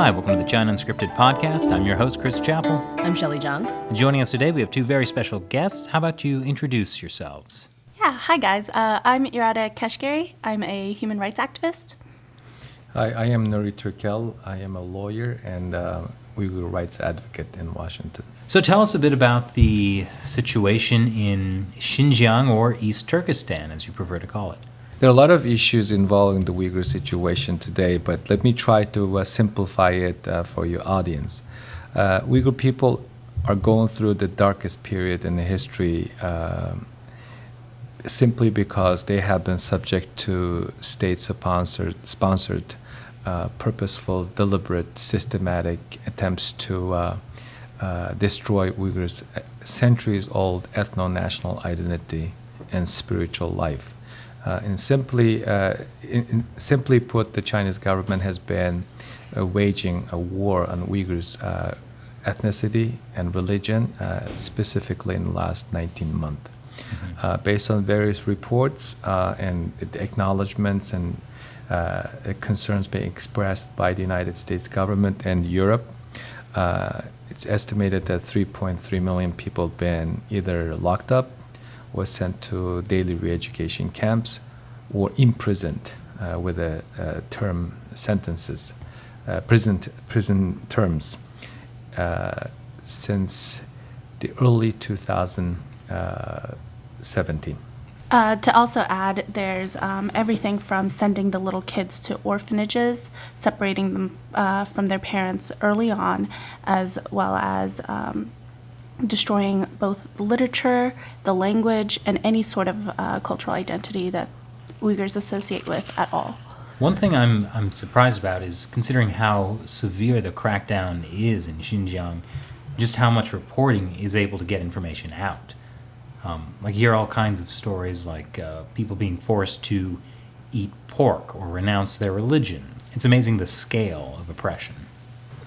Hi, welcome to the China Unscripted podcast. I'm your host, Chris Chappell. I'm Shelley Zhang. Joining us today, we have two very special guests. How about you introduce yourselves? Yeah, hi guys. I'm Irade Kashgary. I'm a human rights activist. Hi, I am Nury Turkel. I am a lawyer and Uighur rights advocate in Washington. So tell us a bit about the situation in Xinjiang, or East Turkestan, as you prefer to call it. There are a lot of issues involving the Uyghur situation today, but let me try to simplify it for your audience. Uyghur people are going through the darkest period in the history simply because they have been subject to state-sponsored, purposeful, deliberate, systematic attempts to destroy Uyghurs' centuries-old ethno-national identity and spiritual life. Simply put, the Chinese government has been waging a war on Uyghurs' ethnicity and religion, specifically in the last 19 months. Based on various reports and acknowledgments and concerns being expressed by the United States government and Europe, it's estimated that 3.3 million people have been either locked up, was sent to daily re-education camps, or imprisoned with term sentences, prison terms, since the early 2017. To also add, there's everything from sending the little kids to orphanages, separating them from their parents early on, as well as destroying both the literature, the language, and any sort of cultural identity that Uyghurs associate with at all. One thing I'm surprised about is, considering how severe the crackdown is in Xinjiang, just how much reporting is able to get information out. You hear all kinds of stories like people being forced to eat pork or renounce their religion. It's amazing the scale of oppression.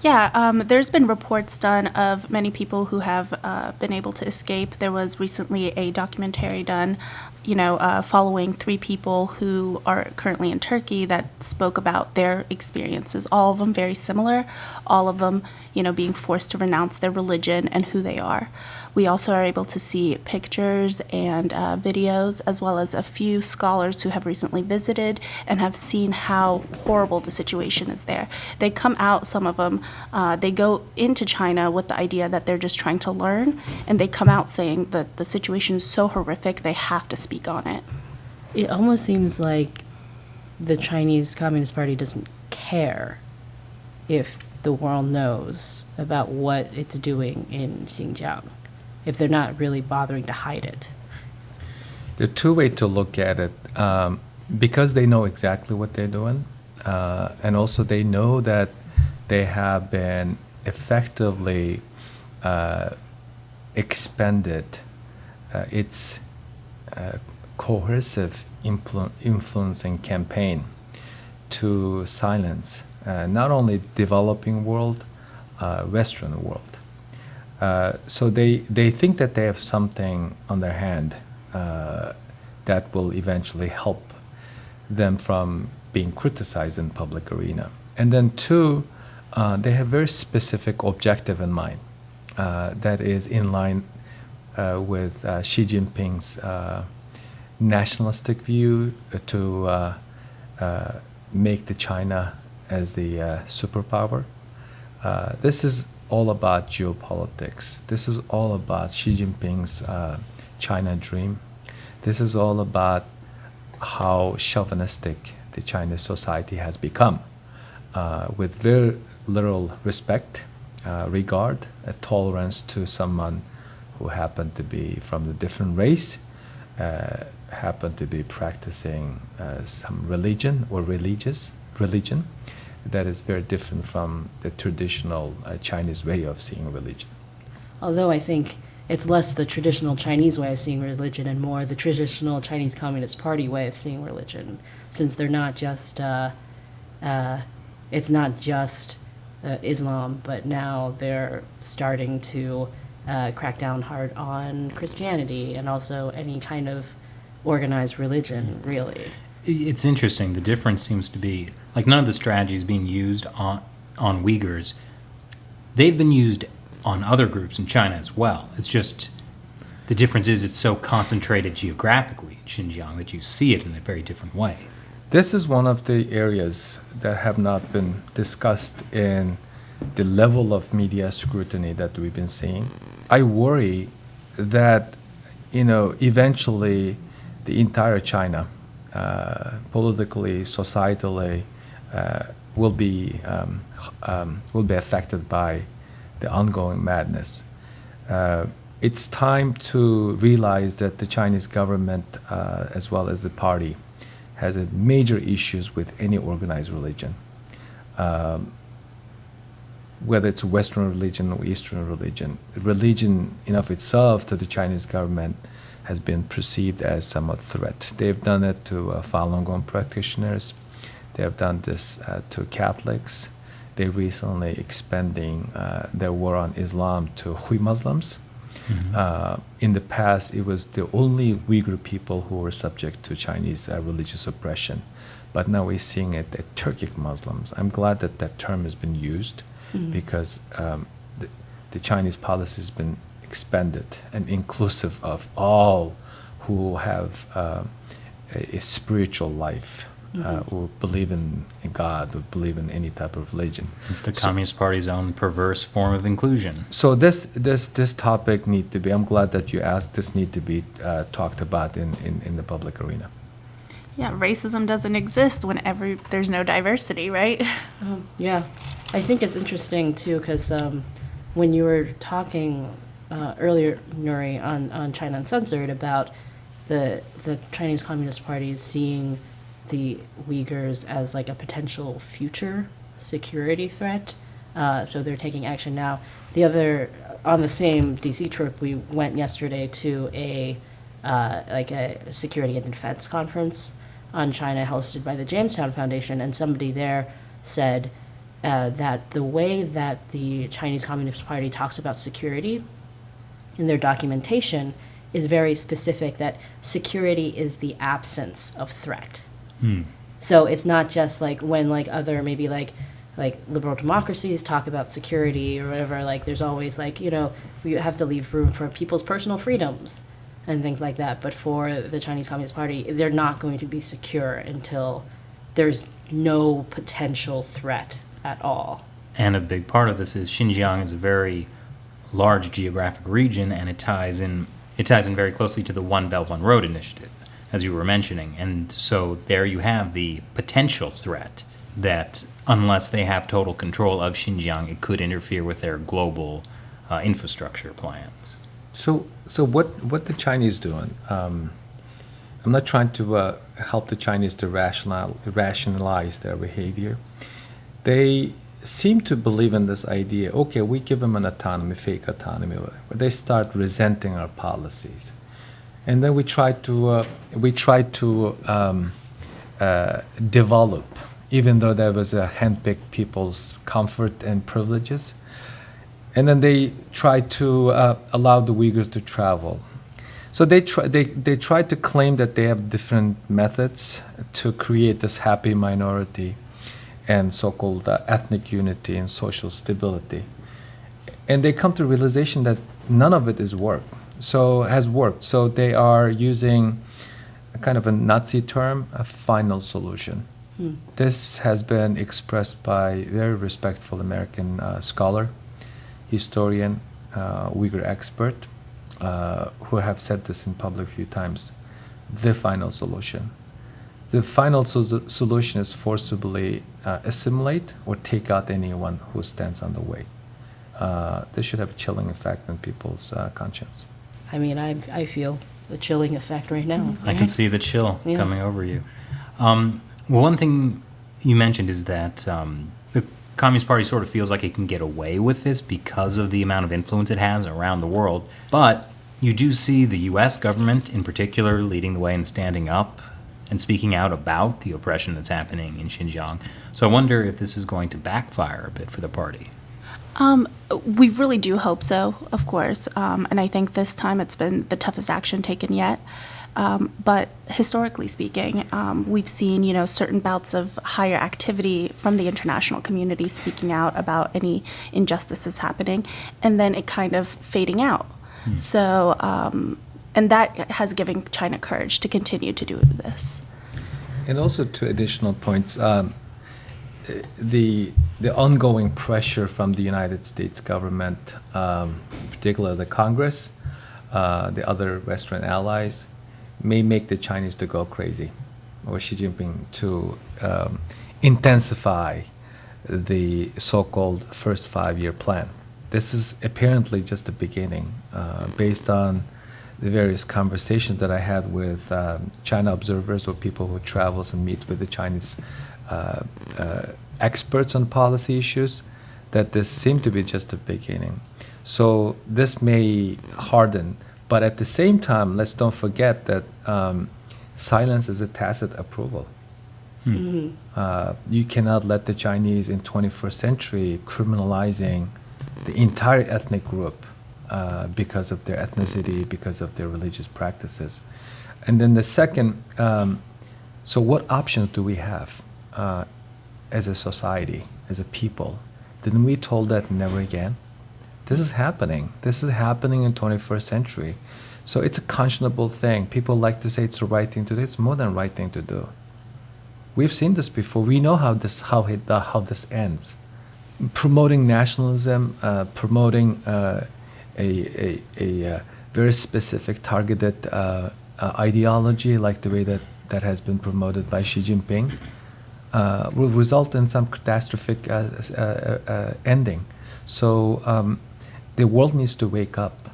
Yeah, there's been reports done of many people who have been able to escape. There was recently a documentary done, following 3 people who are currently in Turkey that spoke about their experiences. All of them very similar, all of them, being forced to renounce their religion and who they are. We also are able to see pictures and videos, as well as a few scholars who have recently visited and have seen how horrible the situation is there. They come out, some of them, they go into China with the idea that they're just trying to learn, and they come out saying that the situation is so horrific they have to speak on it. It almost seems like the Chinese Communist Party doesn't care if the world knows about what it's doing in Xinjiang, if they're not really bothering to hide it. There are 2 ways to look at it. Because they know exactly what they're doing, and also they know that they have been effectively expended its coercive influencing campaign to silence not only developing world, Western world. So they think that they have something on their hand that will eventually help them from being criticized in public arena. And then 2, they have very specific objective in mind that is in line with Xi Jinping's nationalistic view to make the China as the superpower. This is all about geopolitics. This is all about Xi Jinping's China dream. This is all about how chauvinistic the Chinese society has become, with very little respect, regard, tolerance to someone who happened to be from a different race, happened to be practicing some religion or religion that is very different from the traditional Chinese way of seeing religion. Although I think it's less the traditional Chinese way of seeing religion and more the traditional Chinese Communist Party way of seeing religion, since they're not just, it's not just Islam, but now they're starting to crack down hard on Christianity and also any kind of organized religion, really. It's interesting. The difference seems to be, none of the strategies being used on Uyghurs, they've been used on other groups in China as well. It's just the difference is it's so concentrated geographically in Xinjiang that you see it in a very different way. This is one of the areas that have not been discussed in the level of media scrutiny that we've been seeing. I worry that, eventually the entire China, politically, societally, will be affected by the ongoing madness. It's time to realize that the Chinese government, as well as the party, has a major issues with any organized religion, whether it's Western religion or Eastern religion. Religion in of itself to the Chinese government has been perceived as somewhat threat. They've done it to Falun Gong practitioners. They have done this to Catholics. They're recently expanding their war on Islam to Hui Muslims. Mm-hmm. In the past, it was the only Uyghur people who were subject to Chinese religious oppression. But now we're seeing it at Turkic Muslims. I'm glad that that term has been used because the Chinese policy has been expanded and inclusive of all who have a spiritual life, who believe in God, who believe in any type of religion. It's the Communist Party's own perverse form of inclusion. So this topic need to be, I'm glad that you asked, this need to be talked about in the public arena. Yeah, racism doesn't exist whenever there's no diversity, right? Yeah, I think it's interesting too because when you were talking earlier, Nury, on China Uncensored about the Chinese Communist Party seeing the Uyghurs as like a potential future security threat, so they're taking action now. On the same DC trip, we went yesterday to a security and defense conference on China hosted by the Jamestown Foundation, and somebody there said that the way that the Chinese Communist Party talks about security in their documentation is very specific, that security is the absence of threat. So it's not just like when like other maybe like liberal democracies talk about security or whatever, like there's always like, we have to leave room for people's personal freedoms and things like that. But for the Chinese Communist Party, they're not going to be secure until there's no potential threat at all. And a big part of this is Xinjiang is a very large geographic region, and it ties in very closely to the One Belt, One Road initiative, as you were mentioning. And so there you have the potential threat that unless they have total control of Xinjiang, it could interfere with their global infrastructure plans. So what the Chinese doing? I'm not trying to help the Chinese to rationalize their behavior. They seem to believe in this idea. Okay, we give them an autonomy, fake autonomy, whatever. They start resenting our policies, and then we try to develop, even though there was a handpicked people's comfort and privileges. And then they try to allow the Uyghurs to travel. So they try to claim that they have different methods to create this happy minority and so-called ethnic unity and social stability. And they come to realization that none of it has worked. So they are using a kind of a Nazi term, a final solution. This has been expressed by a very respectful American scholar, historian, Uyghur expert, who have said this in public a few times, the final solution. The final solution is forcibly assimilate or take out anyone who stands on the way. This should have a chilling effect on people's conscience. I mean, I feel the chilling effect right now. I can see the chill coming over you. Well, one thing you mentioned is that the Communist Party sort of feels like it can get away with this because of the amount of influence it has around the world. But you do see the U.S. government in particular leading the way and standing up and speaking out about the oppression that's happening in Xinjiang. So I wonder if this is going to backfire a bit for the party. We really do hope so, of course. And I think this time it's been the toughest action taken yet. But historically speaking, we've seen, certain bouts of higher activity from the international community speaking out about any injustices happening, and then it kind of fading out. So, and that has given China courage to continue to do this. And also, two additional points. The ongoing pressure from the United States government, particularly the Congress, the other Western allies, may make the Chinese to go crazy, or Xi Jinping to intensify the so-called first 5-year plan. This is apparently just the beginning, based on the various conversations that I had with China observers or people who travels and meet with the Chinese experts on policy issues, that this seemed to be just the beginning. So this may harden, but at the same time, let's don't forget that silence is a tacit approval. You cannot let the Chinese in 21st century criminalizing the entire ethnic group because of their ethnicity, because of their religious practices. And then the second, so what options do we have as a society, as a people? Didn't we told that never again? This is happening. This is happening in 21st century. So it's a conscionable thing. People like to say it's the right thing to do. It's more than the right thing to do. We've seen this before. We know how this ends. Promoting nationalism, promoting a very specific targeted ideology, like the way that has been promoted by Xi Jinping, will result in some catastrophic ending. So the world needs to wake up.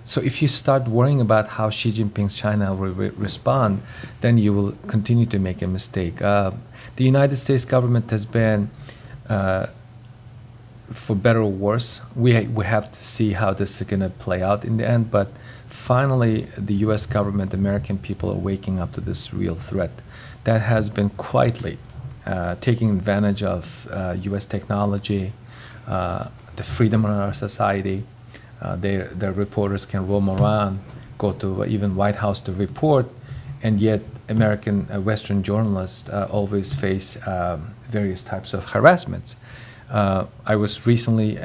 So if you start worrying about how Xi Jinping's China will respond, then you will continue to make a mistake. The United States government has been, for better or worse, we have to see how this is going to play out in the end, but finally the US government, American people are waking up to this real threat that has been quietly taking advantage of US technology, the freedom of our society. Their reporters can roam around, go to even White House to report, and yet American Western journalists always face various types of harassments. I recently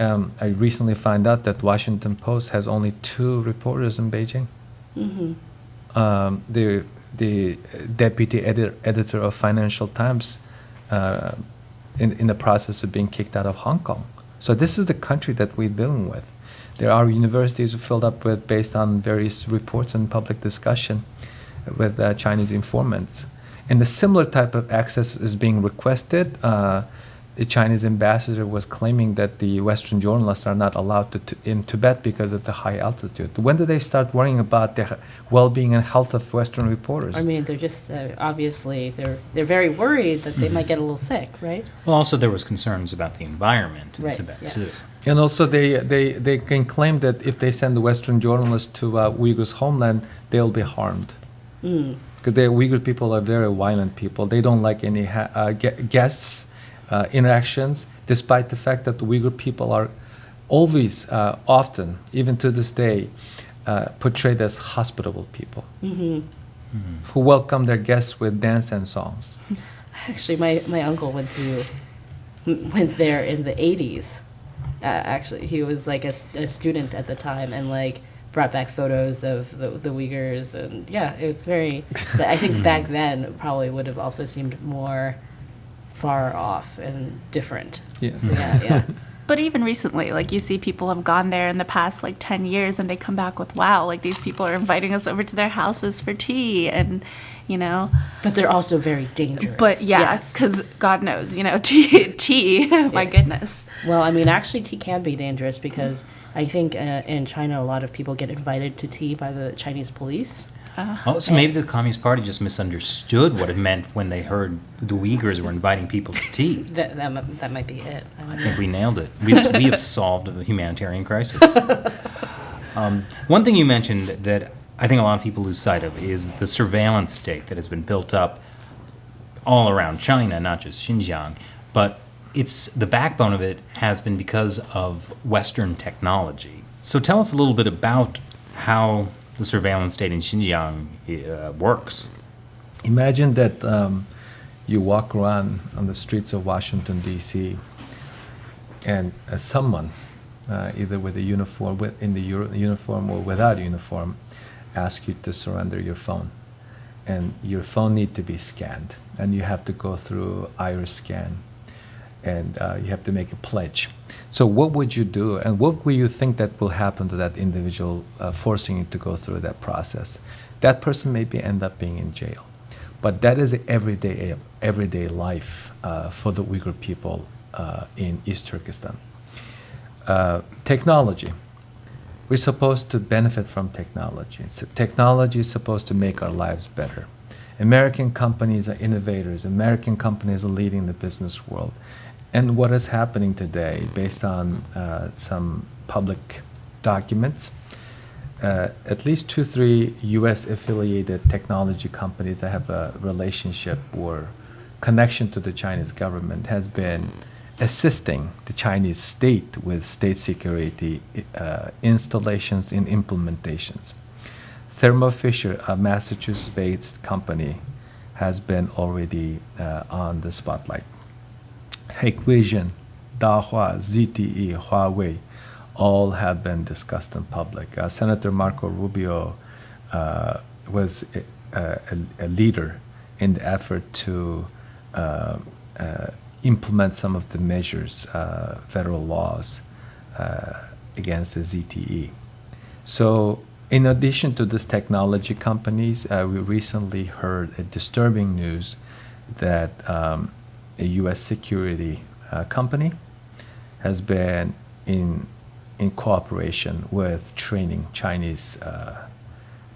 found out that Washington Post has only 2 reporters in Beijing. The deputy editor of Financial Times in the process of being kicked out of Hong Kong. So this is the country that we're dealing with. There are universities filled up with based on various reports and public discussion with Chinese informants. And the similar type of access is being requested. The Chinese ambassador was claiming that the Western journalists are not allowed in Tibet because of the high altitude. When do they start worrying about the well-being and health of Western reporters? I mean, they're just obviously they're very worried that they might get a little sick, right? Well, also there was concerns about the environment in Tibet too. And also they can claim that if they send the Western journalists to Uyghurs' homeland, they'll be harmed. Because the Uyghur people are very violent people. They don't like any guests. Interactions, despite the fact that the Uyghur people are always, often, even to this day, portrayed as hospitable people who welcome their guests with dance and songs. Actually, my uncle went there in the 80s. Actually, he was like a student at the time, and like brought back photos of the Uyghurs, and yeah, it was very. I think back then it probably would have also seemed more far off and different. Yeah. But even recently, like you see people have gone there in the past like 10 years and they come back with, wow, like these people are inviting us over to their houses for tea and, But they're also very dangerous. But yeah, because God knows, tea, my goodness. Well, I mean, actually tea can be dangerous because I think in China a lot of people get invited to tea by the Chinese police. So maybe the Communist Party just misunderstood what it meant when they heard the Uyghurs were inviting people to tea. That might be it. I think we nailed it. We have solved a humanitarian crisis. One thing you mentioned that I think a lot of people lose sight of is the surveillance state that has been built up all around China, not just Xinjiang, but the backbone of it has been because of Western technology. So tell us a little bit about how the surveillance state in Xinjiang works. Imagine that you walk around on the streets of Washington, D.C., and someone, either with a uniform, in the uniform or without a uniform, asks you to surrender your phone. And your phone needs to be scanned, and you have to go through iris scan, and you have to make a pledge. So what would you do, and what will you think that will happen to that individual forcing you to go through that process? That person maybe end up being in jail. But that is everyday life for the Uyghur people in East Turkestan. Technology. We're supposed to benefit from technology. So technology is supposed to make our lives better. American companies are innovators. American companies are leading the business world. And what is happening today, based on some public documents, at least 2-3 U.S. affiliated technology companies that have a relationship or connection to the Chinese government has been assisting the Chinese state with state security installations and implementations. Thermo Fisher, a Massachusetts-based company, has been already on the spotlight. Hikvision, Dahua, ZTE, Huawei, all have been discussed in public. Senator Marco Rubio was a leader in the effort to implement some of the measures, federal laws against the ZTE. So in addition to these technology companies, we recently heard a disturbing news that a U.S. security company has been in cooperation with training Chinese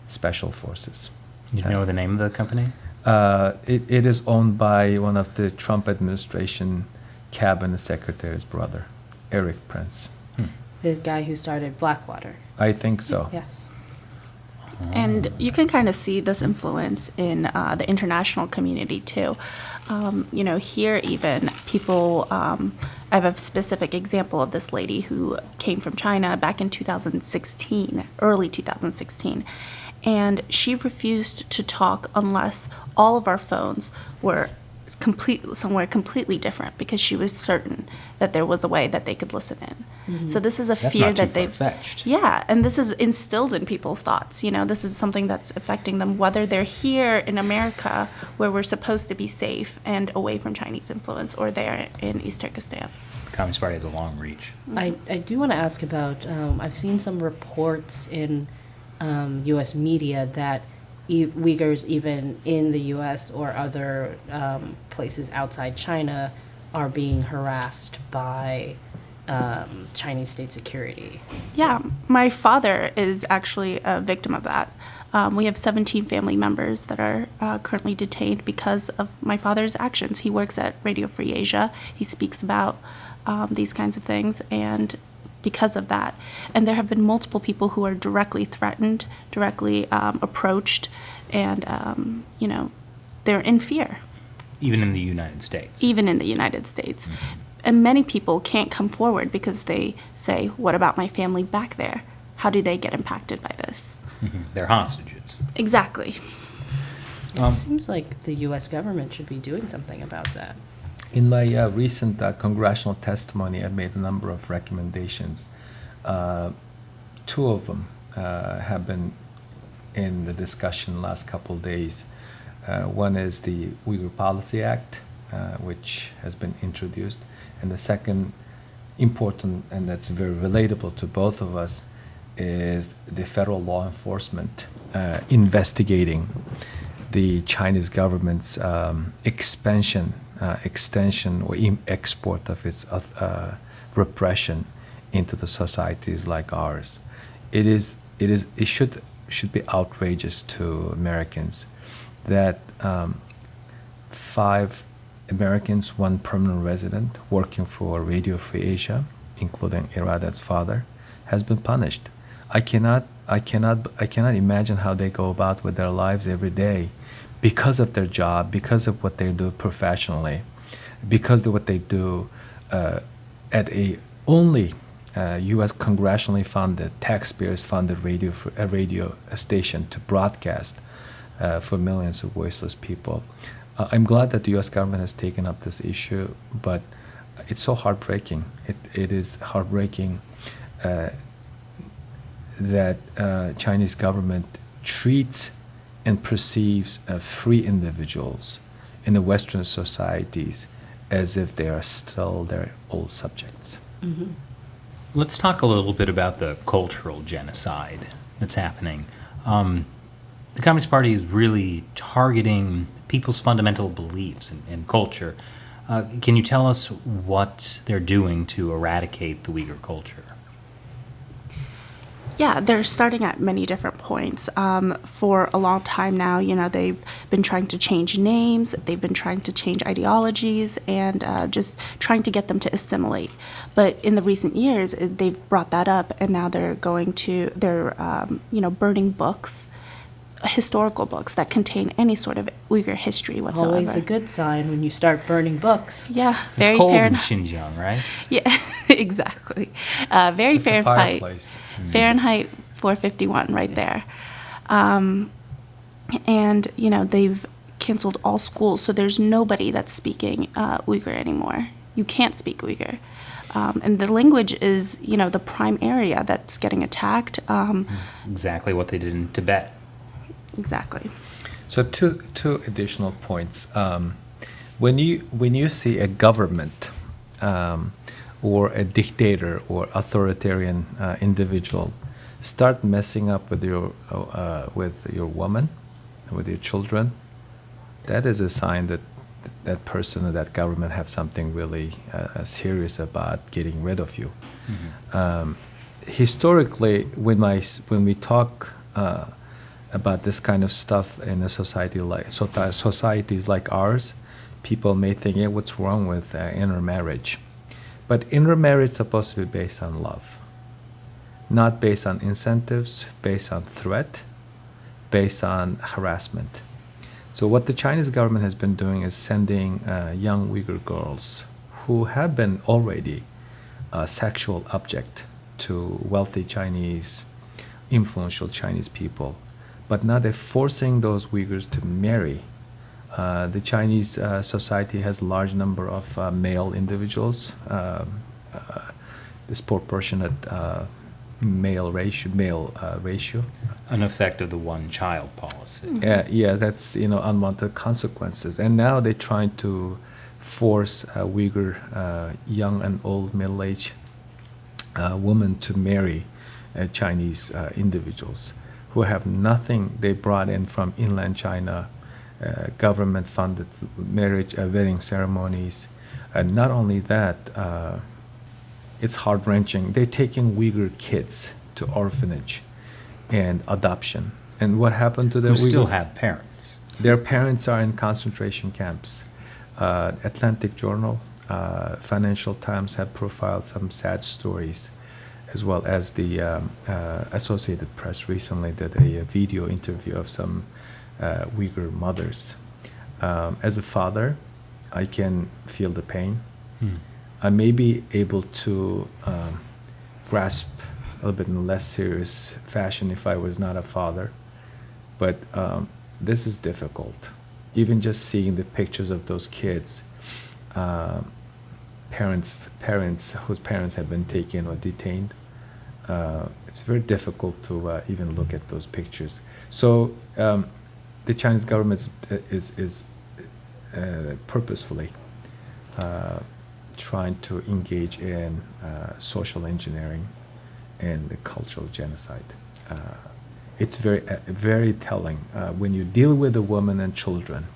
special forces. You know the name of the company? It is owned by one of the Trump administration cabinet secretary's brother, Eric Prince. The guy who started Blackwater. I think so. Yes. And you can kind of see this influence in the international community too. Here even people, I have a specific example of this lady who came from China back in 2016, early 2016. And she refused to talk unless all of our phones were somewhere completely different, because she was certain that there was a way that they could listen in. So this is a That's fear not too that they've far-fetched. Yeah, and this is instilled in people's thoughts. This is something that's affecting them, whether they're here in America, where we're supposed to be safe and away from Chinese influence, or they're in East Turkestan. The Communist Party has a long reach. I do want to ask about, I've seen some reports in U.S. media that Uyghurs, even in the U.S. or other places outside China, are being harassed by Chinese state security. Yeah, my father is actually a victim of that. We have 17 family members that are currently detained because of my father's actions. He works at Radio Free Asia. He speaks about these kinds of things, and because of that. And there have been multiple people who are directly threatened, directly approached, and, they're in fear. Even in the United States. Even in the United States. And many people can't come forward because they say, what about my family back there? How do they get impacted by this? They're hostages. Exactly. It seems like the U.S. government should be doing something about that. In my recent congressional testimony, I made a number of recommendations. Two of them have been in the discussion last couple of days. One is the Uyghur Policy Act, which has been introduced. And the second important, and that's very relatable to both of us, is the federal law enforcement investigating the Chinese government's extension or export of its repression into the societies like ours. It should be outrageous to Americans that 5 Americans, 1 permanent resident working for Radio Free Asia, including Irade's father, has been punished. I cannot imagine how they go about with their lives every day because of their job, because of what they do professionally, because of what they do at a only U.S. congressionally funded, taxpayers funded radio station to broadcast for millions of voiceless people. I'm glad that the U.S. government has taken up this issue, but it's so heartbreaking. It is heartbreaking that Chinese government treats and perceives free individuals in the Western societies as if they are still their old subjects. Mm-hmm. Let's talk a little bit about the cultural genocide that's happening. The Communist Party is really targeting people's fundamental beliefs and culture. Can you tell us what they're doing to eradicate the Uyghur culture? Yeah, they're starting at many different points. For a long time now, they've been trying to change names, they've been trying to change ideologies, and just trying to get them to assimilate. But in the recent years, they've brought that up, and now they're burning books, historical books that contain any sort of Uyghur history whatsoever. Always a good sign when you start burning books. Yeah, very It's cold fair. in Xinjiang, right? Yeah, exactly. Very It's a Fahrenheit. fireplace. Fahrenheit 451 right there. And, they've canceled all schools, so there's nobody that's speaking Uyghur anymore. You can't speak Uyghur. And the language is, the prime area that's getting attacked. Exactly what they did in Tibet. Exactly. So two additional points. When you see a government or a dictator or authoritarian individual start messing up with your woman, with your children, that is a sign that that person or that government have something really serious about getting rid of you. Mm-hmm. Historically, when we talk about this kind of stuff in a societies like ours, people may think, yeah, what's wrong with intermarriage? But intermarriage is supposed to be based on love, not based on incentives, based on threat, based on harassment. So what the Chinese government has been doing is sending young Uyghur girls who have been already a sexual object to wealthy Chinese, influential Chinese people. But now they're forcing those Uyghurs to marry. The Chinese society has a large number of male individuals, disproportionate male ratio. An effect of the one-child policy. Yeah, that's unwanted consequences. And now they're trying to force Uyghur young and old middle-aged women to marry Chinese individuals who have nothing they brought in from inland China, government-funded marriage, wedding ceremonies. And not only that, it's heart-wrenching. They're taking Uyghur kids to orphanage and adoption. And what happened to them? Who still have parents. Their parents are in concentration camps. Atlantic Journal, Financial Times have profiled some sad stories, as well as the Associated Press recently did a video interview of some Uyghur mothers. As a father, I can feel the pain. I may be able to grasp a little bit in a less serious fashion if I was not a father, but this is difficult. Even just seeing the pictures of those kids, parents whose parents have been taken or detained, it's very difficult to even look at those pictures. So the Chinese government is purposefully trying to engage in social engineering and the cultural genocide. It's very telling when you deal with the women and children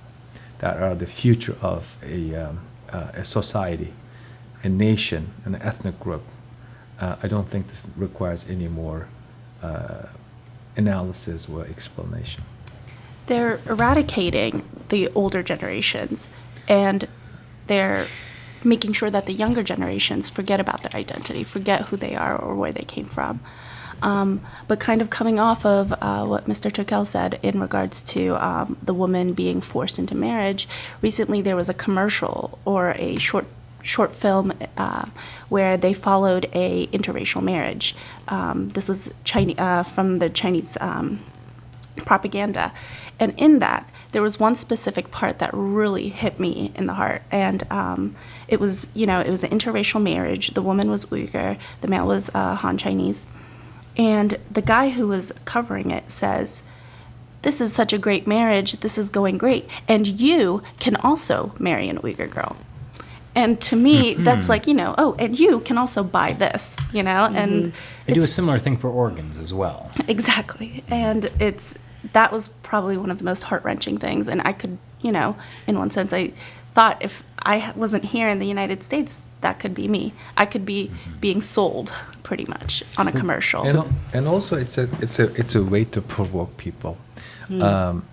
that are the future of a society, a nation, an ethnic group. I don't think this requires any more analysis or explanation. They're eradicating the older generations, and they're making sure that the younger generations forget about their identity, forget who they are or where they came from. But kind of coming off of what Mr. Turkel said in regards to the woman being forced into marriage, recently there was a commercial or a short short film where they followed a interracial marriage. This was from the Chinese propaganda. And in that, there was one specific part that really hit me in the heart. And it was an interracial marriage. The woman was Uyghur, the male was Han Chinese. And the guy who was covering it says, "This is such a great marriage, this is going great, and you can also marry an Uyghur girl." And to me, that's like, and you can also buy this, and They do a similar thing for organs as well. exactly. And that was probably one of the most heart-wrenching things. And I could, in one sense, I thought if I wasn't here in the United States, that could be me. I could be being sold pretty much on a commercial. And also, it's a way to provoke people. When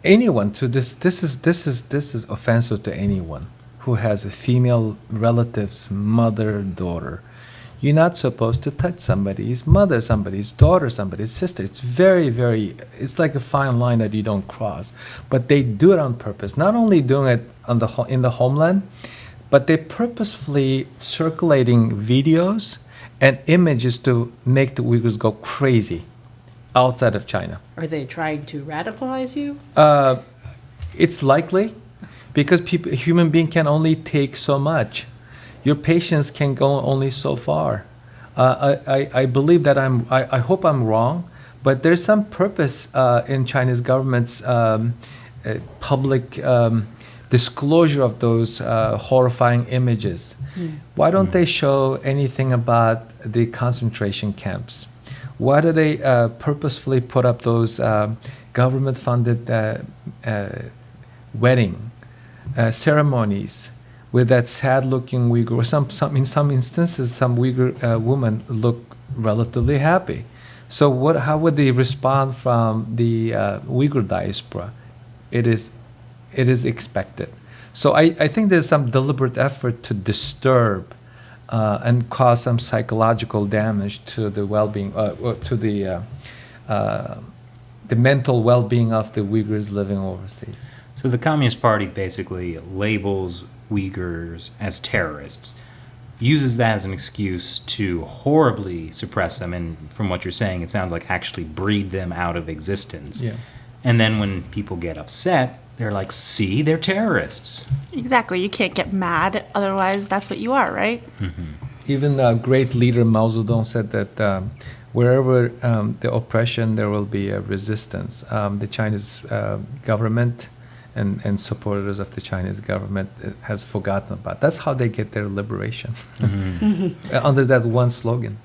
anyone to this is offensive to anyone who has a female relative's mother, daughter. You're not supposed to touch somebody's mother, somebody's daughter, somebody's sister. It's very, very, it's like a fine line that you don't cross. But they do it on purpose. Not only doing it in the homeland, but they're purposefully circulating videos and images to make the Uyghurs go crazy outside of China. Are they trying to radicalize you? It's likely, because a human being can only take so much. Your patience can go only so far. I believe that I hope I'm wrong, but there's some purpose in Chinese government's public disclosure of those horrifying images. Why don't they show anything about the concentration camps? Why do they purposefully put up those government-funded wedding ceremonies with that sad-looking Uyghur? In some instances, some Uyghur women look relatively happy. So how would they respond from the Uyghur diaspora? It is expected. So I think there's some deliberate effort to disturb and cause some psychological damage to the well-being, to the mental well-being of the Uyghurs living overseas. So the Communist Party basically labels Uyghurs as terrorists, uses that as an excuse to horribly suppress them, and from what you're saying, it sounds like actually breed them out of existence. Yeah. And then when people get upset, they're like, see, they're terrorists. Exactly. You can't get mad, otherwise that's what you are, right? Even great leader Mao Zedong said that wherever the oppression, there will be a resistance. The Chinese government and supporters of the Chinese government has forgotten about. That's how they get their liberation, under that one slogan.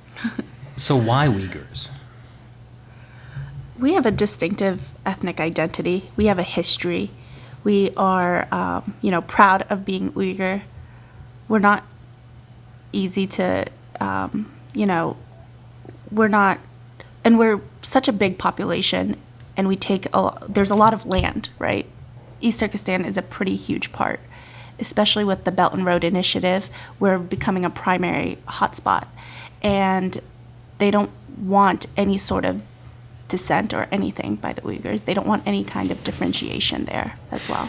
So why Uyghurs? We have a distinctive ethnic identity. We have a history. We are, proud of being Uyghur. We're not easy to, we're not, and we're such a big population, and there's a lot of land, right? East Turkestan is a pretty huge part, especially with the Belt and Road Initiative. We're becoming a primary hotspot, and they don't want any sort of dissent or anything by the Uyghurs. They don't want any kind of differentiation there as well.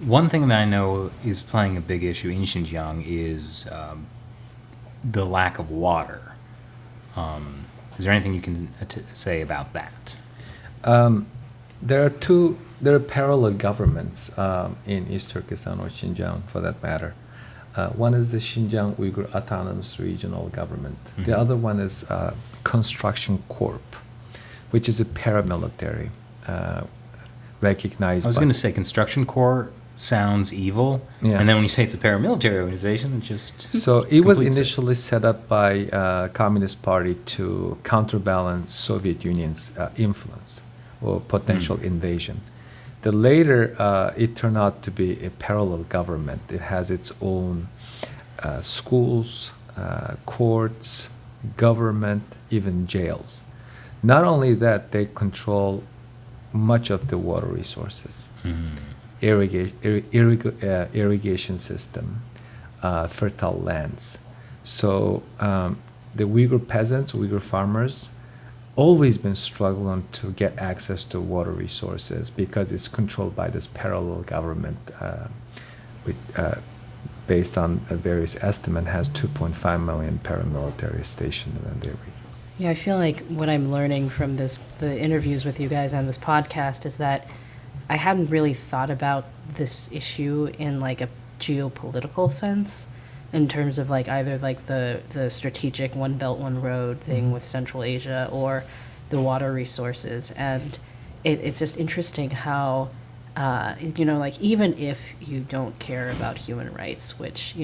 One thing that I know is playing a big issue in Xinjiang is the lack of water. Is there anything you can say about that? There are parallel governments in East Turkestan or Xinjiang, for that matter. One is the Xinjiang Uyghur Autonomous Regional Government. The other one is Construction Corp, which is a paramilitary recognized. I was going to say Construction Corps sounds evil, and then when you say it's a paramilitary organization, it just so it was initially set up by Communist Party to counterbalance Soviet Union's influence or potential invasion. The later, it turned out to be a parallel government. It has its own schools, courts, government, even jails. Not only that, they control much of the water resources, irrigation system, fertile lands. So the Uyghur peasants, Uyghur farmers, always been struggling to get access to water resources because it's controlled by this parallel government which, based on various estimates, has 2.5 million paramilitary stationed in the region. Yeah, I feel like what I'm learning from the interviews with you guys on this podcast is that I hadn't really thought about this issue in like a geopolitical sense, in terms of like either like the strategic One Belt One Road thing with Central Asia or the water resources. And it's just interesting how, like even if you don't care about human rights, which,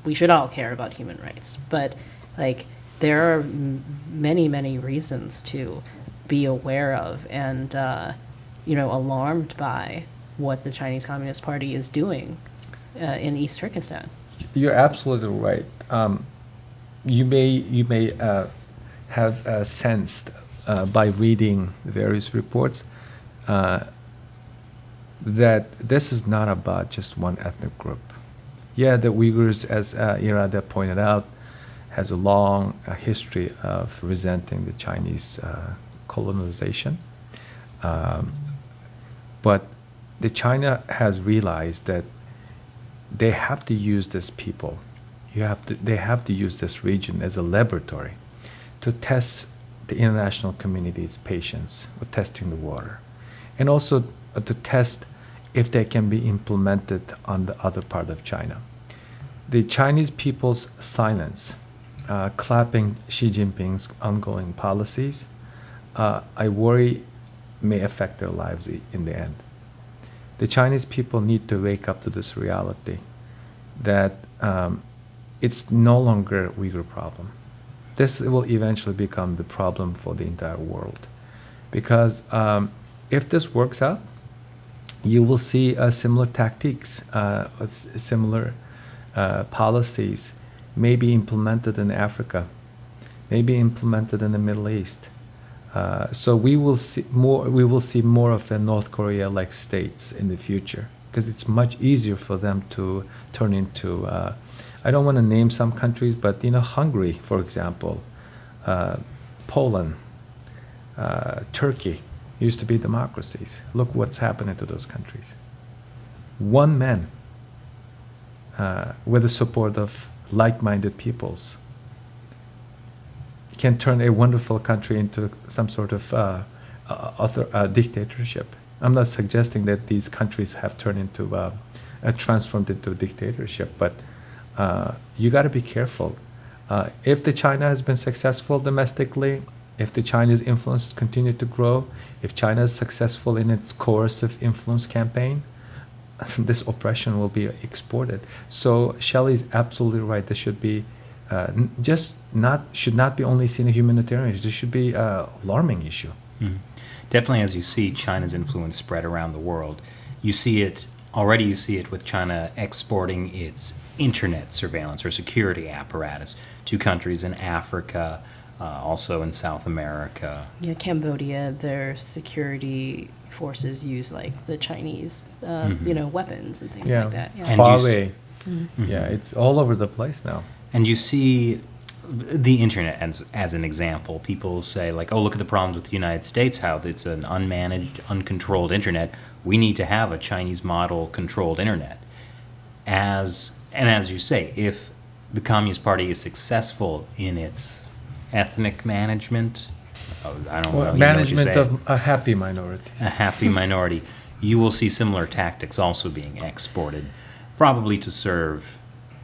we should all care about human rights, but like there are many, many reasons to be aware of and, alarmed by what the Chinese Communist Party is doing in East Turkestan. You're absolutely right. You may have sensed by reading various reports that this is not about just one ethnic group. Yeah, the Uyghurs, as Irade pointed out, has a long history of resenting the Chinese colonization. But China has realized that they have to use this people. They have to use this region as a laboratory to test the international community's patience with testing the water, and also to test if they can be implemented on the other part of China. The Chinese people's silence, clapping Xi Jinping's ongoing policies, I worry may affect their lives in the end. The Chinese people need to wake up to this reality that it's no longer a Uyghur problem. This will eventually become the problem for the entire world. Because if this works out, you will see similar tactics, similar policies may be implemented in Africa, may be implemented in the Middle East. So we will see more of a North Korea-like states in the future, because it's much easier for them to turn into. I don't want to name some countries, but Hungary, for example, Poland, Turkey used to be democracies. Look what's happening to those countries. One man, with the support of like-minded peoples, can turn a wonderful country into some sort of dictatorship. I'm not suggesting that these countries have turned into transformed into a dictatorship, but you got to be careful. If the China has been successful domestically, if the Chinese influence continue to grow, if China is successful in its coercive influence campaign, this oppression will be exported. So Shelley is absolutely right. This should be should not be only seen as humanitarian. This should be an alarming issue. Mm. Definitely, as you see China's influence spread around the world, you see it with China exporting its internet surveillance or security apparatus to countries in Africa, also in South America. Yeah, Cambodia, their security forces use like the Chinese, weapons and things like that. Yeah. Huawei. Yeah, it's all over the place now. And you see the internet as an example. People say, like, oh, look at the problems with the United States, how it's an unmanaged, uncontrolled internet. We need to have a Chinese model controlled internet. As you say, if the Communist Party is successful in its ethnic management, I don't know. Management of a happy minority. A happy minority. You will see similar tactics also being exported, probably to serve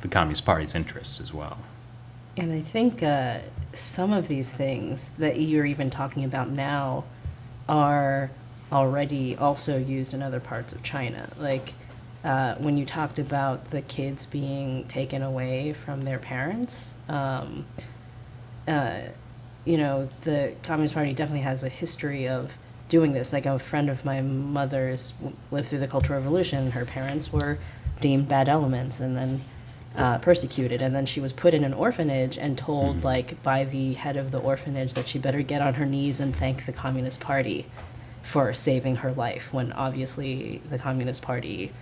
the Communist Party's interests as well. And I think some of these things that you're even talking about now are already also used in other parts of China. Like when you talked about the kids being taken away from their parents, the Communist Party definitely has a history of doing this. Like a friend of my mother's lived through the Cultural Revolution. Her parents were deemed bad elements and then persecuted, and then she was put in an orphanage and told by the head of the orphanage that she better get on her knees and thank the Communist Party for saving her life, when obviously the Communist Party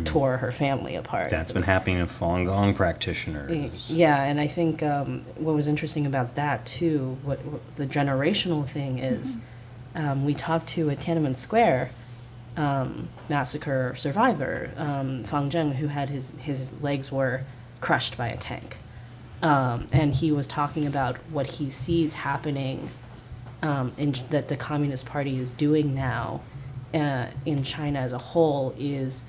tore her family apart. That's been happening to Falun Gong practitioners. Yeah, and I think what was interesting about that too, what the generational thing is, we talked to at Tiananmen Square massacre survivor, Fang Zheng, who had his legs were crushed by a tank. And he was talking about what he sees happening that the Communist Party is doing now in China as a whole is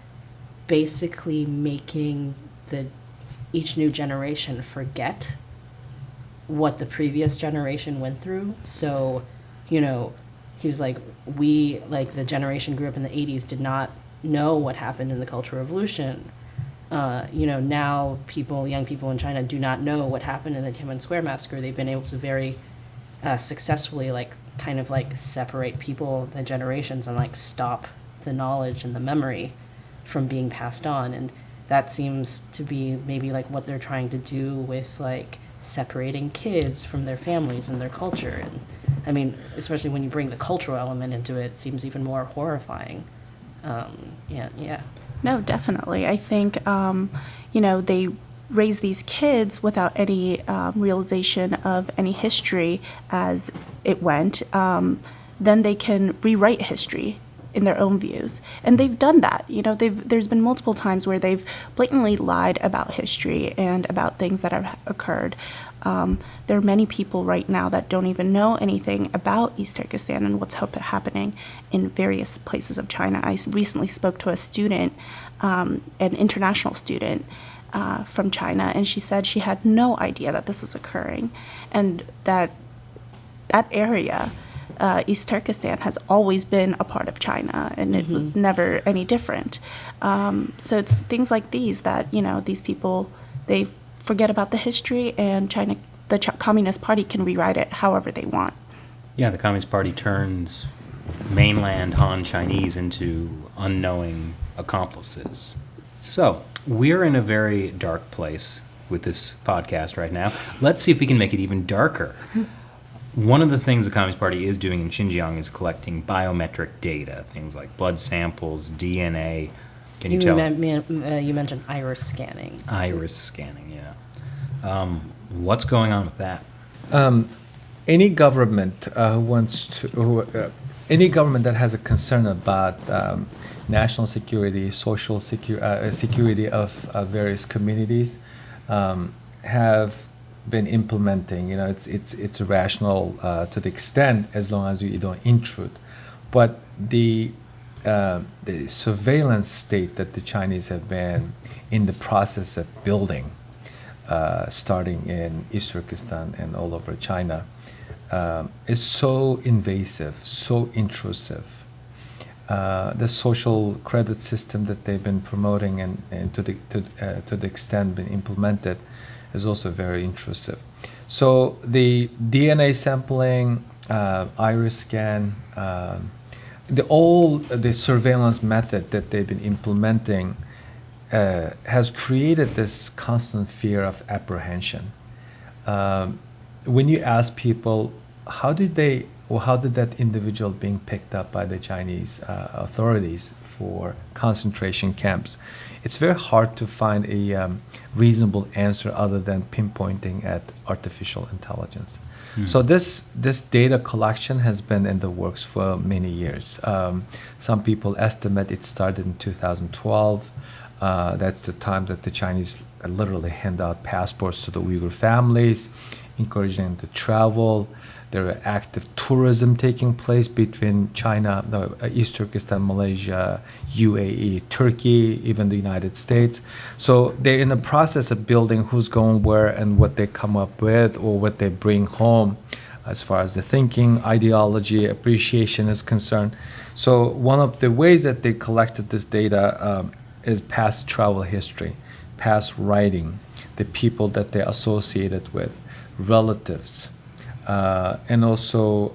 basically making each new generation forget what the previous generation went through. So, he was like, the generation grew up in the 80s, did not know what happened in the Cultural Revolution. Now young people in China do not know what happened in the Tiananmen Square massacre. They've been able to very successfully separate people, the generations, and stop the knowledge and the memory from being passed on. And that seems to be maybe what they're trying to do with separating kids from their families and their culture. And I mean, especially when you bring the cultural element into it, it seems even more horrifying. Yeah. No, definitely. I think, they raise these kids without any realization of any history as it went. Then they can rewrite history in their own views. And they've done that. There's been multiple times where they've blatantly lied about history and about things that have occurred. There are many people right now that don't even know anything about East Turkestan and what's happening in various places of China. I recently spoke to a student, an international student from China, and she said she had no idea that this was occurring, and that area, East Turkestan, has always been a part of China, and it was never any different. So it's things like these that, these people, they forget about the history, and the Communist Party can rewrite it however they want. Yeah, the Communist Party turns mainland Han Chinese into unknowing accomplices. So, we're in a very dark place with this podcast right now. Let's see if we can make it even darker. One of the things the Communist Party is doing in Xinjiang is collecting biometric data, things like blood samples, DNA. Can you tell? You mentioned iris scanning. Iris scanning, yeah. What's going on with that? Any government any government that has a concern about national security, social security of various communities, have been implementing. It's rational to the extent as long as you don't intrude, but the surveillance state that the Chinese have been in the process of building, starting in East Turkestan and all over China, is so invasive, so intrusive. The social credit system that they've been promoting and to the extent been implemented is also very intrusive. So the DNA sampling, iris scan, the surveillance method that they've been implementing has created this constant fear of apprehension. When you ask people, how did that individual being picked up by the Chinese authorities for concentration camps, it's very hard to find a reasonable answer other than pinpointing at artificial intelligence. So this data collection has been in the works for many years. Some people estimate it started in 2012. That's the time that the Chinese literally hand out passports to the Uyghur families, encouraging them to travel. There are active tourism taking place between China, East Turkestan, Malaysia, UAE, Turkey, even the United States. So they're in the process of building who's going where and what they come up with or what they bring home as far as the thinking, ideology, appreciation is concerned. So one of the ways that they collected this data is past travel history, past writing, the people that they associated with, relatives, and also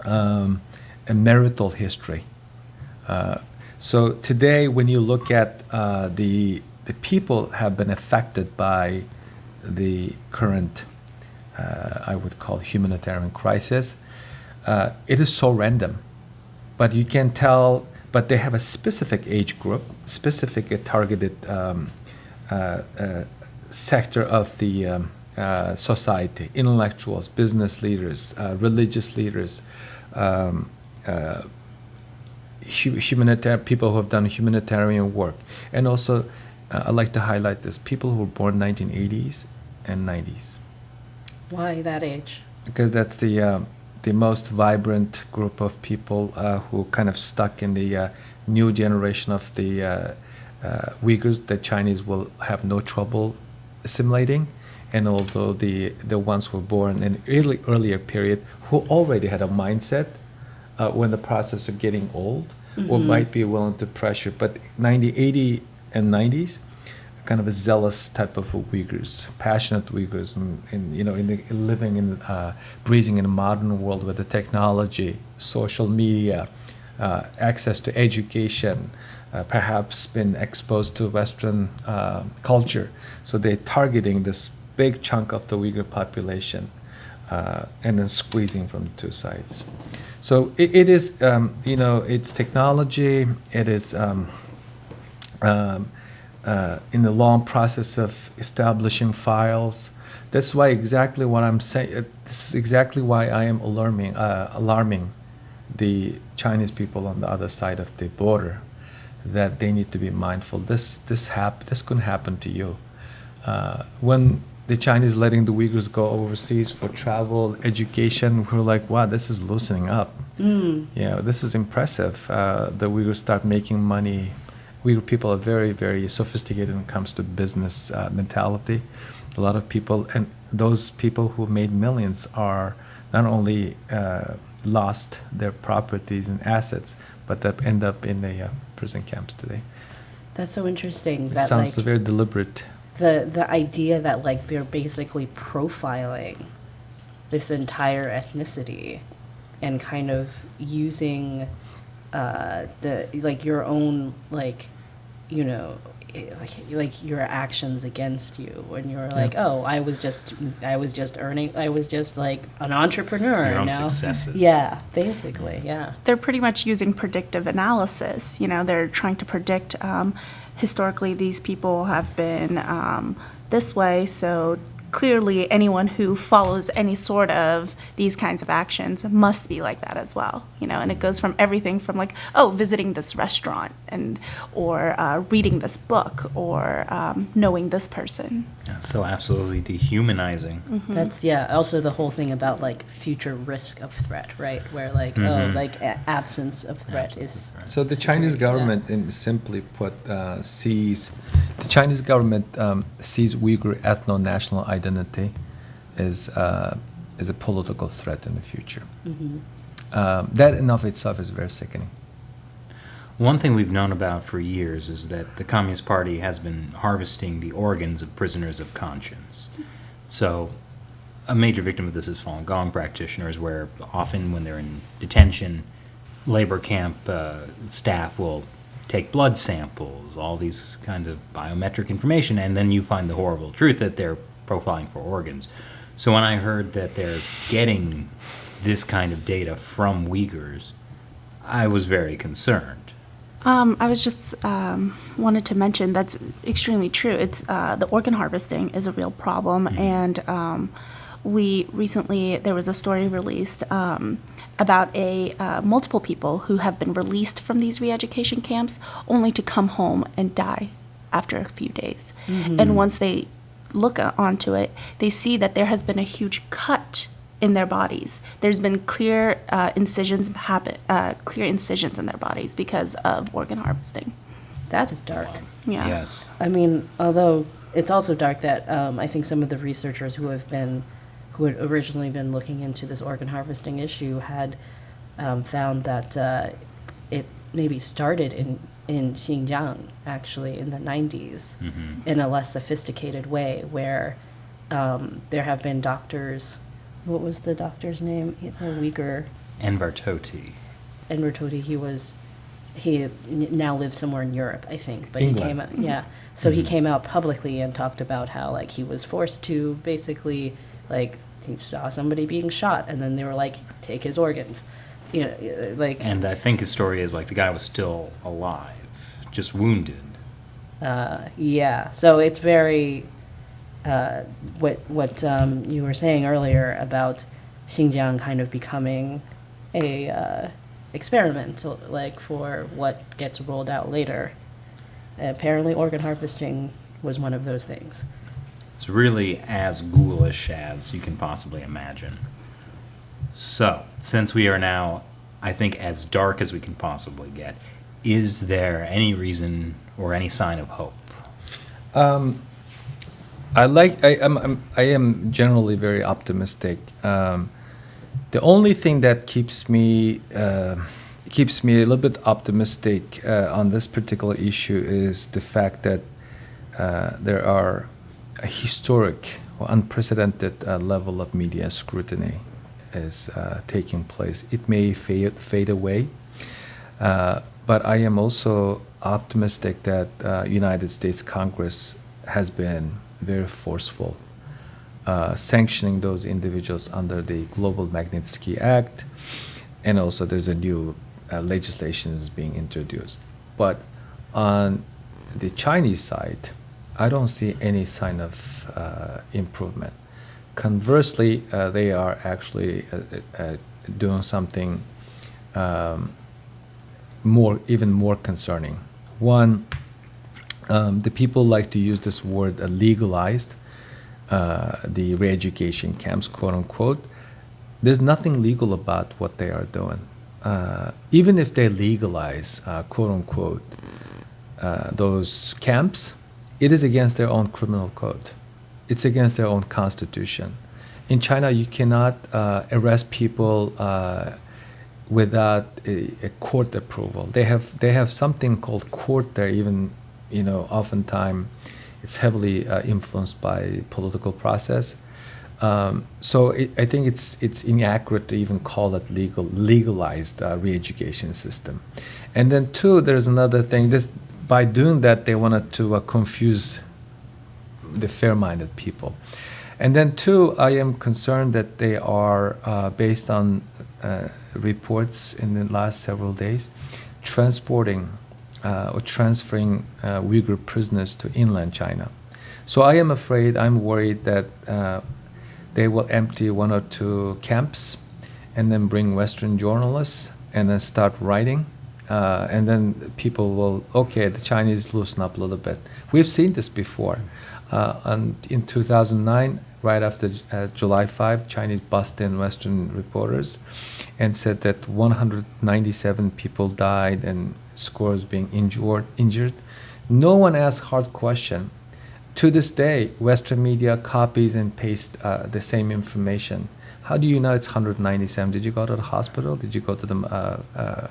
a marital history. So today, when you look at the people have been affected by the current, I would call humanitarian crisis, it is so random, but you can tell. But they have a specific age group, specific targeted sector of the society, intellectuals, business leaders, religious leaders, humanitarian people who have done humanitarian work, and also I'd like to highlight this: people who were born 1980s and 90s, Why that age? because that's the most vibrant group of people who kind of stuck in the new generation of the Uyghurs. The Chinese will have no trouble assimilating, and although the ones who were born in earlier period who already had a mindset when the process of getting old, or might be willing to pressure, but 90, 80, and 90s, kind of a zealous type of Uyghurs, passionate Uyghurs, and you know, living in, breathing in a modern world with the technology, social media, access to education, perhaps been exposed to Western culture. So they're targeting this big chunk of the Uyghur population, and then squeezing from the two sides. So it is, you know, it's technology. It is in the long process of establishing files. That's why exactly what I'm saying. This is exactly why I am alarming the Chinese people on the other side of the border, that they need to be mindful. This couldn't happen to you. When the Chinese letting the Uyghurs go overseas for travel, education, we're like, wow, this is loosening up. Yeah, this is impressive. The Uyghurs start making money. Uyghur people are very, very sophisticated when it comes to business mentality. A lot of people, and those people who made millions are not only lost their properties and assets, but that end up in the prison camps today. That's so interesting. It That sounds like very deliberate. the idea that like they're basically profiling this entire ethnicity and kind of using the like your own like, you know, like your actions against you when you're like, oh, I was just like an entrepreneur. Your own now. successes. Yeah, basically, yeah. They're pretty much using predictive analysis. You know, they're trying to predict, historically, these people have been this way, so clearly anyone who follows any sort of these kinds of actions must be like that as well. You know, and it goes from everything from like, oh, visiting this restaurant, and or reading this book, or knowing this person. That's so absolutely dehumanizing. That's, yeah, also the whole thing about like future risk of threat, right? Where like, oh, like absence of threat Absence is. of threat. So the Chinese government, in simply put, sees Uyghur ethno-national identity as a political threat in the future. That in of itself is very sickening. One thing we've known about for years is that the Communist Party has been harvesting the organs of prisoners of conscience. So a major victim of this is Falun Gong practitioners, where often when they're in detention, labor camp staff will take blood samples, all these kinds of biometric information, and then you find the horrible truth that they're profiling for organs. So when I heard that they're getting this kind of data from Uyghurs, I was very concerned. I was just wanted to mention that's extremely true. It's the organ harvesting is a real problem, and we recently there was a story released about multiple people who have been released from these re-education camps only to come home and die after a few days. And once they look onto it, they see that there has been a huge cut in their bodies. There's been clear incisions in their bodies because of organ harvesting. That is dark. Yeah. Yes. I mean, although it's also dark that I think some of the researchers who had originally been looking into this organ harvesting issue had found that it maybe started in Xinjiang, actually, in the 90s, in a less sophisticated way, where there have been doctors. What was the doctor's name? He's a Uyghur. Enver Tohti. Enver Tohti, he now lives somewhere in Europe, I think, but England. he came out, yeah. So he came out publicly and talked about how like he was forced to basically like he saw somebody being shot and then they were like take his organs, you know, like. And I think his story is like the guy was still alive, just wounded. Yeah. So it's very what you were saying earlier about Xinjiang kind of becoming a experiment, like for what gets rolled out later. Apparently, organ harvesting was one of those things. It's really as ghoulish as you can possibly imagine. So, since we are now, I think, as dark as we can possibly get, is there any reason or any sign of hope? I am generally very optimistic. The only thing that keeps me a little bit optimistic on this particular issue is the fact that there are a historic or unprecedented level of media scrutiny is taking place. It may fade away, but I am also optimistic that United States Congress has been very forceful, sanctioning those individuals under the Global Magnitsky Act, and also there's a new legislation is being introduced. But on the Chinese side, I don't see any sign of improvement. Conversely, they are actually doing something even more concerning. One, the people like to use this word legalized, the re-education camps, quote unquote. There's nothing legal about what they are doing. Even if they legalize, quote unquote, those camps, it is against their own criminal code. It's against their own constitution. In China, you cannot arrest people without a court approval. They have something called court there. Even oftentimes it's heavily influenced by political process. So I think it's inaccurate to even call it legalized re-education system. And then two, there's another thing. By doing that, they wanted to confuse the fair-minded people. And then two, I am concerned that they are, based on reports in the last several days, transporting or transferring Uyghur prisoners to inland China. So I'm worried that they will empty one or two camps and then bring Western journalists and then start writing. And then people will, the Chinese loosen up a little bit. We've seen this before. In 2009, right after July 5, Chinese busted in Western reporters and said that 197 people died and scores being injured. No one asked hard question. To this day, Western media copies and pastes the same information. How do you know it's 197? Did you go to the hospital? Did you go to the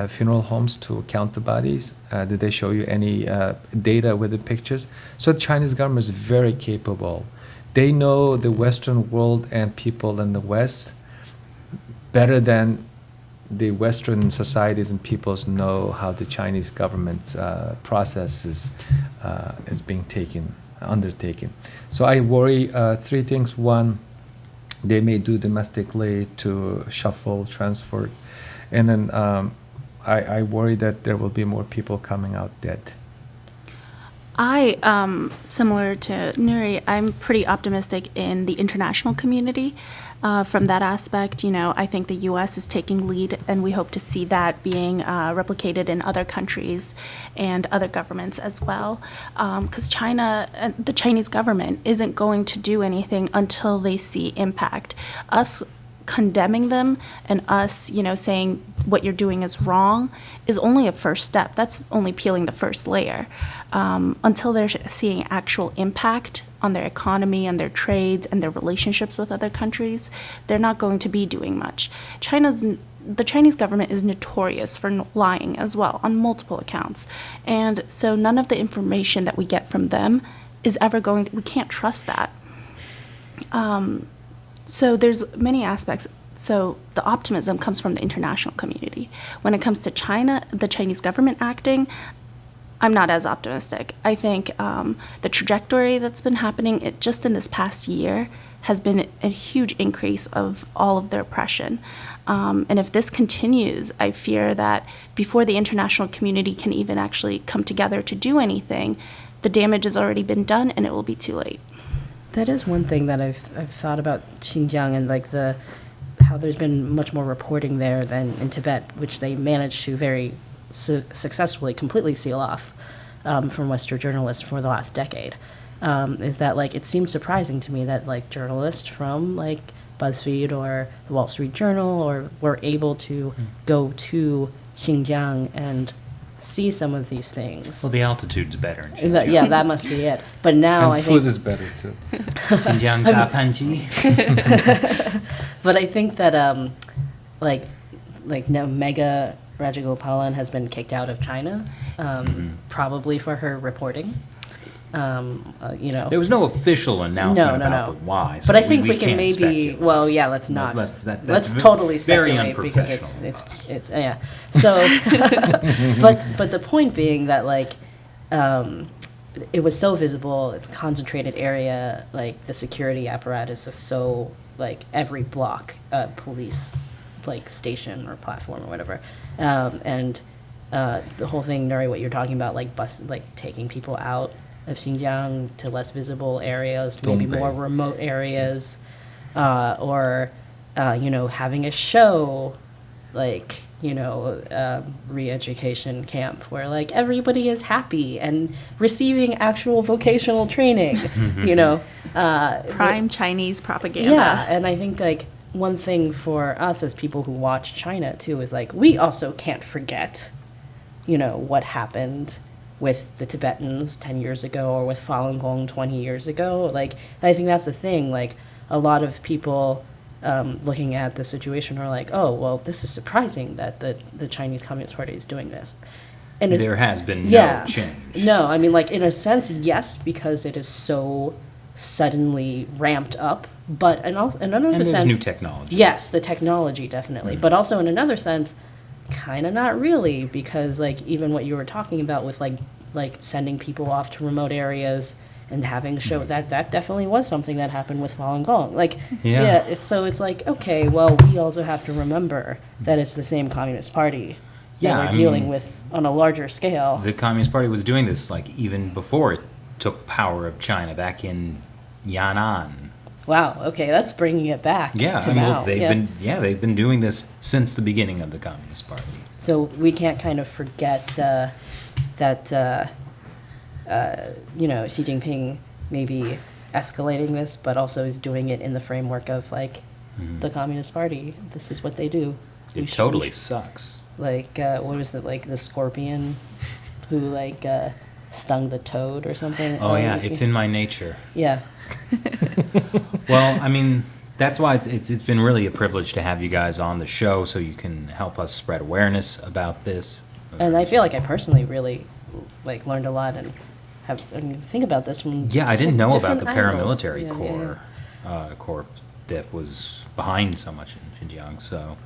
funeral homes to count the bodies? Did they show you any data with the pictures? So the Chinese government is very capable. They know the Western world and people in the West better than the Western societies and peoples know how the Chinese government's process is being undertaken. So I worry three things. One, they may do domestically to shuffle, transfer, and then I worry that there will be more people coming out dead. Similar to Nury, I'm pretty optimistic in the international community. From that aspect, I think the U.S. is taking lead, and we hope to see that being replicated in other countries and other governments as well. Because the Chinese government isn't going to do anything until they see impact. Us condemning them and us, saying what you're doing is wrong is only a first step. That's only peeling the first layer. Until they're seeing actual impact on their economy and their trades and their relationships with other countries, they're not going to be doing much. The Chinese government is notorious for lying as well on multiple accounts. And so none of the information that we get from them is ever we can't trust that. So there's many aspects. So the optimism comes from the international community. When it comes to China, the Chinese government acting, I'm not as optimistic. I think the trajectory that's been happening just in this past year has been a huge increase of all of their oppression. And if this continues, I fear that before the international community can even actually come together to do anything, the damage has already been done and it will be too late. That is one thing that I've thought about Xinjiang and like how there's been much more reporting there than in Tibet, which they managed to very successfully completely seal off from Western journalists for the last decade. Is that like it seems surprising to me that like journalists from like BuzzFeed or the Wall Street Journal or were able to go to Xinjiang and see some of these things. Well, the altitude's better in Xinjiang. Yeah, that must be it. But now And I food think is better too. Xinjiang ga panji. But I think that like now Megha Rajagopalan has been kicked out of China, probably for her reporting. You know, There was no official announcement No. about the why. So but I think we can can't maybe. speculate. Well, yeah, let's not. That's Let's totally very speculate because unprofessional of us. it's yeah. So, but the point being that like, it was so visible. It's a concentrated area. Like the security apparatus is so like every block, police like station or platform or whatever, and the whole thing, Nury, what you're talking about, like taking people out of Xinjiang to less visible areas, maybe Dongbei. more remote areas, or you know, having a show, like you know, re-education camp where like everybody is happy and receiving actual vocational training, you know. Prime Chinese propaganda. Yeah, and I think like one thing for us as people who watch China too is like we also can't forget, you know, what happened with the Tibetans 10 years ago or with Falun Gong 20 years ago. Like, I think that's the thing. Like, a lot of people looking at the situation are like, oh, well, this is surprising that the Chinese Communist Party is doing this. And There has been yeah, no change. No, I mean, like, in a sense, yes, because it is so suddenly ramped up. But in another And sense... there's new technology. Yes, the technology, definitely. But also in another sense, kind of not really, because like even what you were talking about with like sending people off to remote areas and having a show, that definitely was something that happened with Falun Gong. Like, Yeah. so it's like, okay, well, we also have to remember that it's the same Communist Party Yeah, that I we're dealing mean, with on a larger scale. The Communist Party was doing this like even before it took power of China back in Yan'an. Wow, okay, that's bringing it back Yeah, to I mean, now. they've been doing this since the beginning of the Communist Party. So we can't kind of forget that, you know, Xi Jinping may be escalating this, but also is doing it in the framework of, like, the Communist Party. This is what they do. We It should- totally sucks. Like, what was it, like, the scorpion who, like, stung the toad or something? Oh yeah, it's in my nature. Yeah. Well, I mean, that's why it's been really a privilege to have you guys on the show, so you can help us spread awareness about this. And I feel like I personally really, like, learned a lot and think about this from Yeah, I didn't know about different the angles. paramilitary Yeah, corps corp that was behind so much in Xinjiang. So,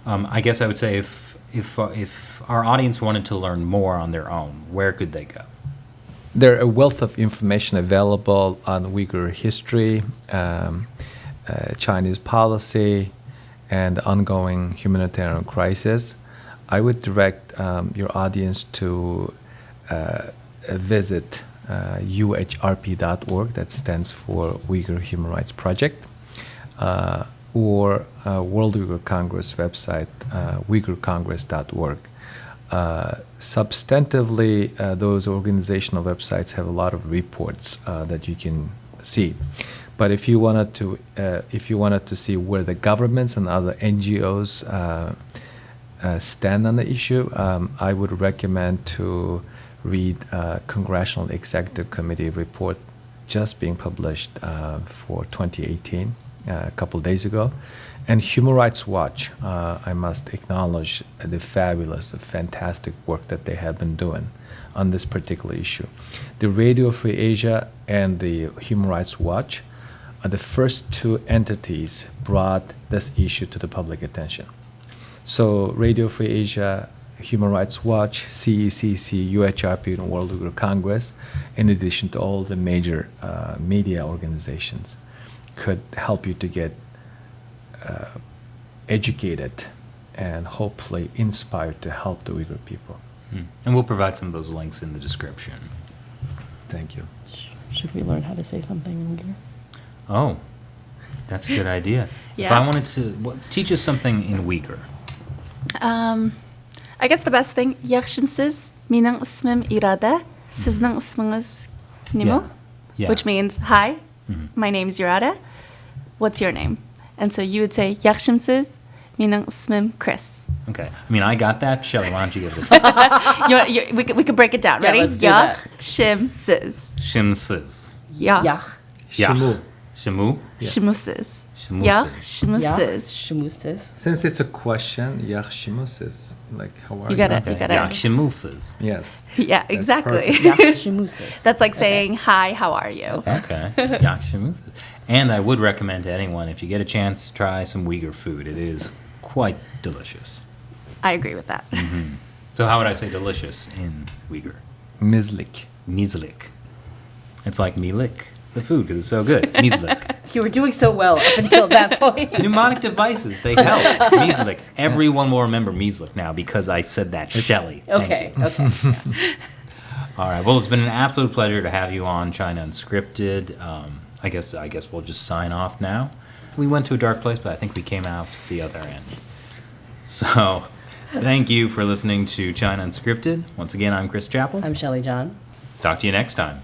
I guess I would say if our audience wanted to learn more on their own, where could they go? There are a wealth of information available on Uyghur history, Chinese policy, and the ongoing humanitarian crisis. I would direct your audience to visit uhrp.org, that stands for Uyghur Human Rights Project, or World Uyghur Congress website, uighurcongress.org. Substantively, those organizational websites have a lot of reports that you can see. But if you wanted to see where the governments and other NGOs stand on the issue, I would recommend to read Congressional Executive Committee report just being published for 2018 a couple of days ago. And Human Rights Watch, I must acknowledge the fabulous, fantastic work that they have been doing on this particular issue. The Radio Free Asia and the Human Rights Watch are the first two entities brought this issue to the public attention. So Radio Free Asia, Human Rights Watch, CECC, UHRP, and World Uyghur Congress, in addition to all the major media organizations, could help you to get educated and hopefully inspired to help the Uyghur people. And we'll provide some of those links in the description. Thank you. Should we learn how to say something in Uyghur? Oh, That's a good idea. If Yeah. I wanted to teach us something in Uyghur. I guess the best thing, yaxshimsiz, mening ismim Irade, sizning ismingiz nima? Yeah. Which means, hi, my name's Irade. What's your name? And so you would say, yaxshimsiz, mening ismim Chris. Okay. I mean, I got that. Shelley, why don't you give it a try? We could break it down. Yeah, Ready? let's do that. Yaxshimsiz. Shimsiz. Yach. Yach. Shimu. Shimu. Shimusiz. Shimusiz. Yaxshimsiz. Shmusis. Since it's a question, Yaxshimus is like, how are You got it. Okay. You got it. Yakshimusiz. Yes. Yeah, exactly. perfect. Shmusis. That's like saying, hi, how are you? Okay. Yakshimusiz. And I would recommend to anyone, if you get a chance, try some Uyghur food. It is quite delicious. I agree with that. So how would I say delicious in Uyghur? Mizlik. Mizlik. It's like milik, the food, because it's so good. Mizlik. You were doing so well up until that point. Mnemonic devices, they help. Mizlik. Everyone will remember Mizlik now because I said that. Shelley. Thank Okay. you. Okay. All right. Well, it's been an absolute pleasure to have you on China Unscripted. I guess we'll just sign off now. We went to a dark place, but I think we came out the other end. So, thank you for listening to China Unscripted. Once again, I'm Chris Chappell. I'm Shelley John. Talk to you next time.